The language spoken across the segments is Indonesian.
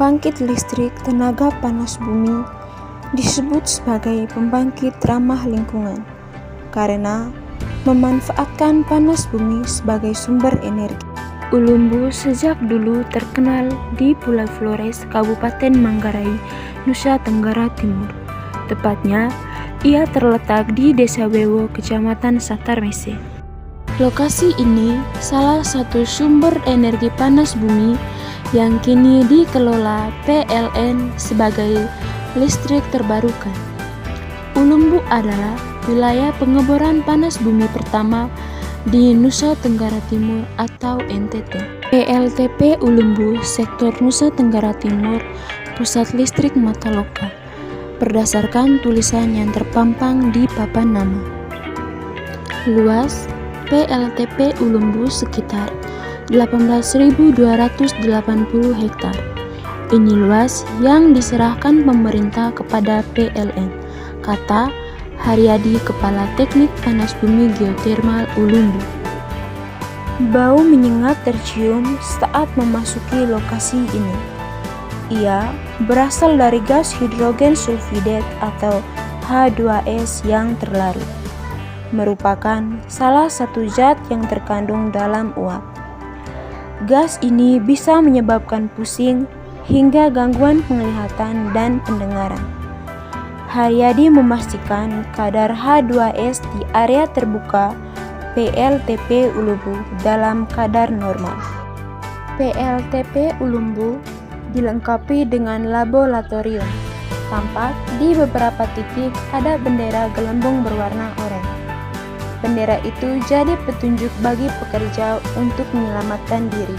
Pembangkit listrik tenaga panas bumi disebut sebagai pembangkit ramah lingkungan karena memanfaatkan panas bumi sebagai sumber energi. Ulumbu sejak dulu terkenal di Pulau Flores, Kabupaten Manggarai, Nusa Tenggara Timur. Tepatnya, ia terletak di Desa Wewo, Kecamatan Satarmese. Lokasi ini salah satu sumber energi panas bumi yang kini dikelola PLN sebagai listrik terbarukan. Ulumbu adalah wilayah pengeboran panas bumi pertama di Nusa Tenggara Timur atau NTT. PLTP Ulumbu Sektor Nusa Tenggara Timur, Pusat Listrik Mataloka, berdasarkan tulisan yang terpampang di papan nama. Luas PLTP Ulumbu sekitar 18.280 hektar. Ini luas yang diserahkan pemerintah kepada PLN, kata Haryadi, Kepala Teknik Panas Bumi Geotermal Ulumbu. Bau menyengat tercium saat memasuki lokasi ini. Ia berasal dari gas hidrogen sulfide atau H2S yang terlarut, merupakan salah satu zat yang terkandung dalam uap. Gas ini bisa menyebabkan pusing hingga gangguan penglihatan dan pendengaran. Haryadi memastikan kadar H2S di area terbuka PLTP Ulumbu dalam kadar normal. PLTP Ulumbu dilengkapi dengan laboratorium. Tampak di beberapa titik ada bendera gelembung berwarna oranye. Bendera itu jadi petunjuk bagi pekerja untuk menyelamatkan diri,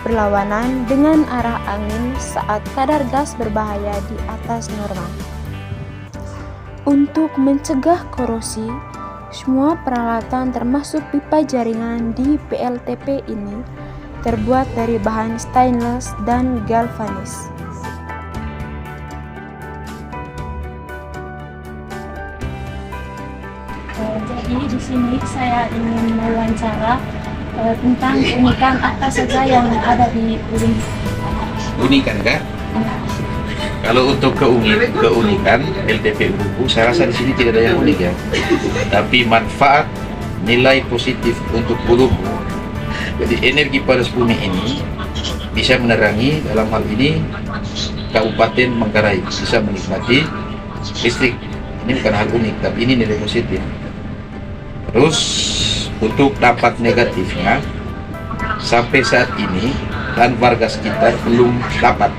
berlawanan dengan arah angin saat kadar gas berbahaya di atas normal. Untuk mencegah korosi, semua peralatan termasuk pipa jaringan di PLTP ini terbuat dari bahan stainless dan galvanis. Jadi di sini saya ingin mewawancara tentang keunikan apa saja yang ada di Ulumbu. Unikan kan? Kalau untuk keunikan LTP Ulumbu, saya rasa di sini tidak ada yang unik ya. Tapi manfaat nilai positif untuk Ulumbu. Jadi energi panas bumi ini bisa menerangi dalam hal ini Kabupaten Manggarai, bisa menikmati listrik. Ini bukan hal unik, tapi ini nilai positif. Terus untuk dampak negatifnya, sampai saat ini dan warga sekitar belum dapat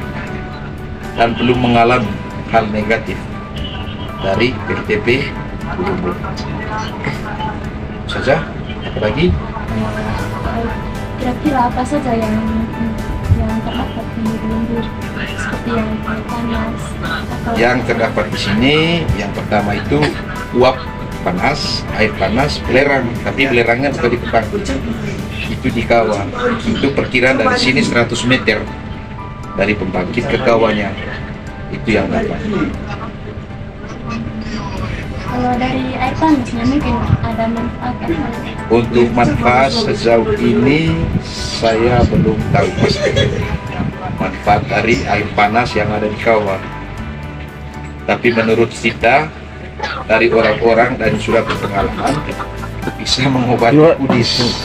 dan belum mengalami hal negatif dari PLTP Ulumbu. Saja, apalagi? Kira-kira apa saja yang terdapat di Ulumbu, seperti yang panas? Yang terdapat di sini, yang pertama itu uap panas, air panas, belerang, tapi belerangnya bukan di Kepang, itu di kawah. Itu perkiraan dari sini 100 meter dari pembangkit ke kawahnya, itu yang dapat. Kalau dari air panasnya mungkin ada manfaat apa? Untuk manfaat sejauh ini saya belum tahu pasti manfaat dari air panas yang ada di kawah. Tapi menurut kita, dari orang-orang dan sudah berpengalaman, bisa mengobati kudis.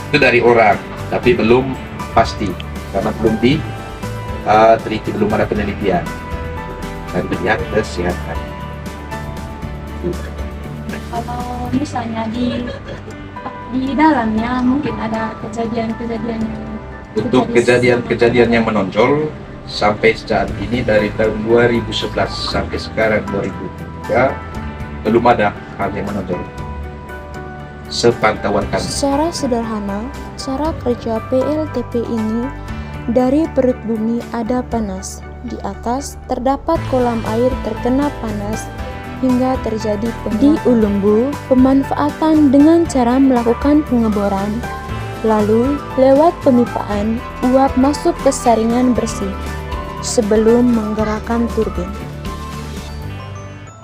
Itu dari orang, tapi belum pasti karena belum diteliti, belum ada penelitian dari pihak kesehatan. Kalau misalnya di dalamnya mungkin ada kejadian-kejadian yang Untuk kejadian-kejadian yang menonjol sampai saat ini dari tahun 2011 sampai sekarang 2003 belum ada hal yang menonjol sepantauan kami. Secara sederhana, cara kerja PLTP ini dari perut bumi ada panas. Di atas terdapat kolam air terkena panas hingga terjadi di Ulumbu pemanfaatan dengan cara melakukan pengeboran. Lalu lewat pemipaan uap masuk ke saringan bersih sebelum menggerakkan turbin.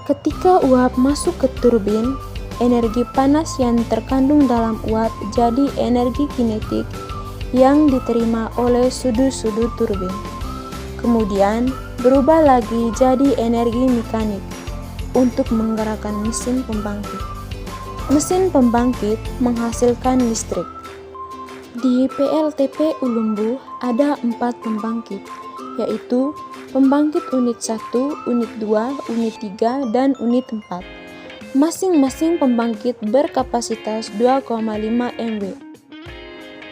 Ketika uap masuk ke turbin, energi panas yang terkandung dalam uap jadi energi kinetik yang diterima oleh sudut-sudut turbin. kemudian berubah lagi jadi energi mekanik untuk menggerakkan mesin pembangkit. Mesin pembangkit menghasilkan listrik. Di PLTP Ulumbu ada 4 pembangkit, yaitu pembangkit unit 1, unit 2, unit 3, dan unit 4. Masing-masing pembangkit berkapasitas 2,5 MW.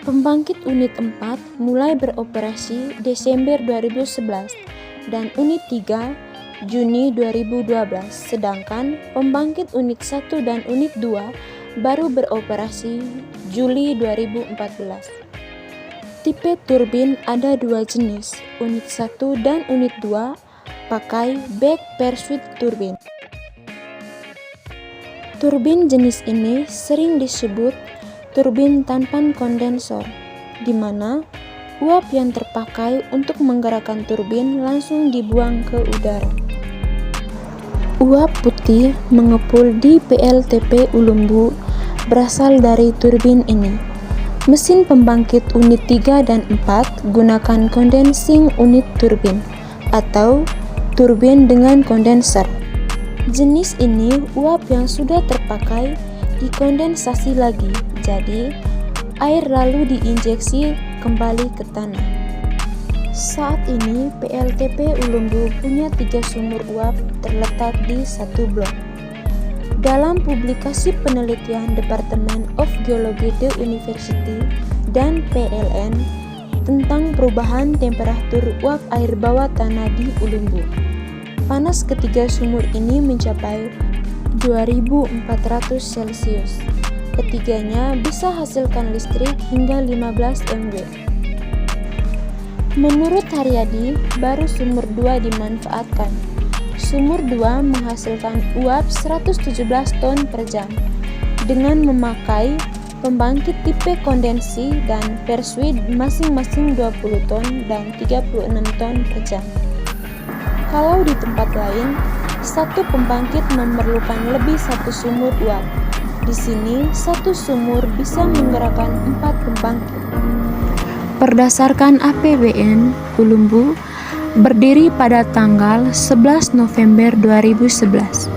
Pembangkit unit 4 mulai beroperasi Desember 2011 dan unit 3 Juni 2012, sedangkan pembangkit unit 1 dan unit 2 baru beroperasi Juli 2014. Tipe turbin ada 2 jenis, unit 1 dan unit 2 pakai back pursuit turbin. Turbin jenis ini sering disebut turbin tanpa kondensor, di mana uap yang terpakai untuk menggerakkan turbin langsung dibuang ke udara. Uap putih mengepul di PLTP Ulumbu berasal dari turbin ini. Mesin pembangkit unit 3 dan 4 gunakan condensing unit turbin atau turbin dengan kondenser. Jenis ini uap yang sudah terpakai dikondensasi lagi, jadi air lalu diinjeksi kembali ke tanah. Saat ini PLTP Ulumbu punya 3 sumur uap terletak di 1 blok. Dalam publikasi penelitian Departemen of Geology The University dan PLN tentang perubahan temperatur uap air bawah tanah di Ulumbu, panas ketiga sumur ini mencapai 2400 Celcius. Ketiganya bisa hasilkan listrik hingga 15 MW. Menurut Haryadi, baru sumur 2 dimanfaatkan. Sumur 2 menghasilkan uap 117 ton per jam dengan memakai pembangkit tipe kondensi dan pursuit masing-masing 20 ton dan 36 ton per jam. Kalau di tempat lain, satu pembangkit memerlukan lebih 1 sumur uap. Di sini, 1 sumur bisa menggerakkan 4 pembangkit. Berdasarkan APBN, Ulumbu berdiri pada tanggal 11 November 2011.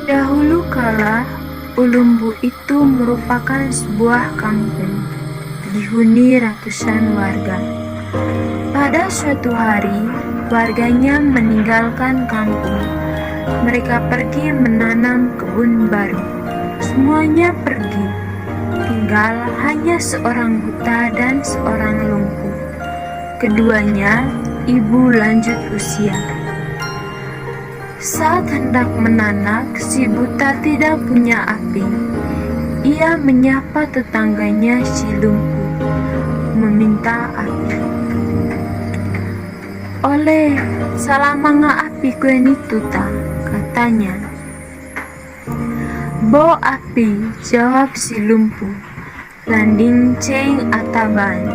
Dahulu kala, Ulumbu itu merupakan sebuah kampung dihuni ratusan warga. Pada suatu hari, warganya meninggalkan kampung. Mereka pergi menanam kebun baru. Semuanya pergi. Tinggal hanya seorang buta dan seorang lumpuh. Keduanya ibu lanjut usia. Saat hendak menanak, si buta tidak punya api. Ia menyapa tetangganya si lumpuh, meminta api. "Oleh, salamanga api kue ni tuta," katanya. "Bo api," jawab si lumpuh, "landing ceng ataban."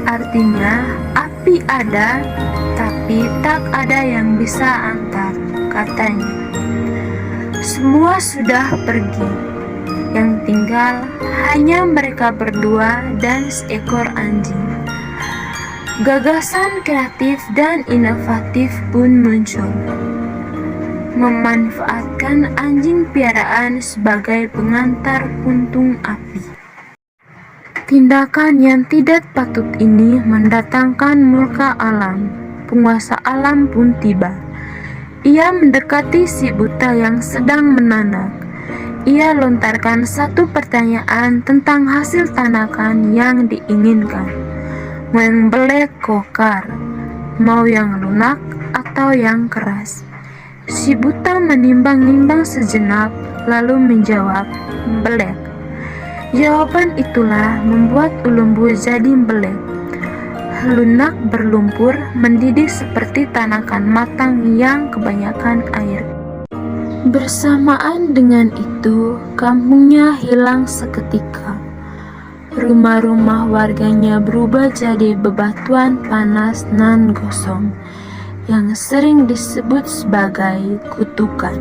Artinya, api ada, tapi tak ada yang bisa antar, katanya. Semua sudah pergi. Yang tinggal hanya mereka berdua dan seekor anjing. Gagasan kreatif dan inovatif pun muncul. Memanfaatkan anjing piaraan sebagai pengantar puntung api. Tindakan yang tidak patut ini mendatangkan murka alam. Penguasa alam pun tiba. Ia mendekati si buta yang sedang menanak. Ia lontarkan satu pertanyaan tentang hasil tanakan yang diinginkan. Mau yang belek kokar, mau yang lunak atau yang keras. Si buta menimbang-nimbang sejenak, lalu menjawab, "Belek." Jawaban itulah membuat Ulumbu jadi belek. Lunak berlumpur, mendidih seperti tanakan matang yang kebanyakan air. Bersamaan dengan itu, kampungnya hilang seketika. Rumah-rumah warganya berubah jadi bebatuan panas nan gosong, yang sering disebut sebagai kutukan.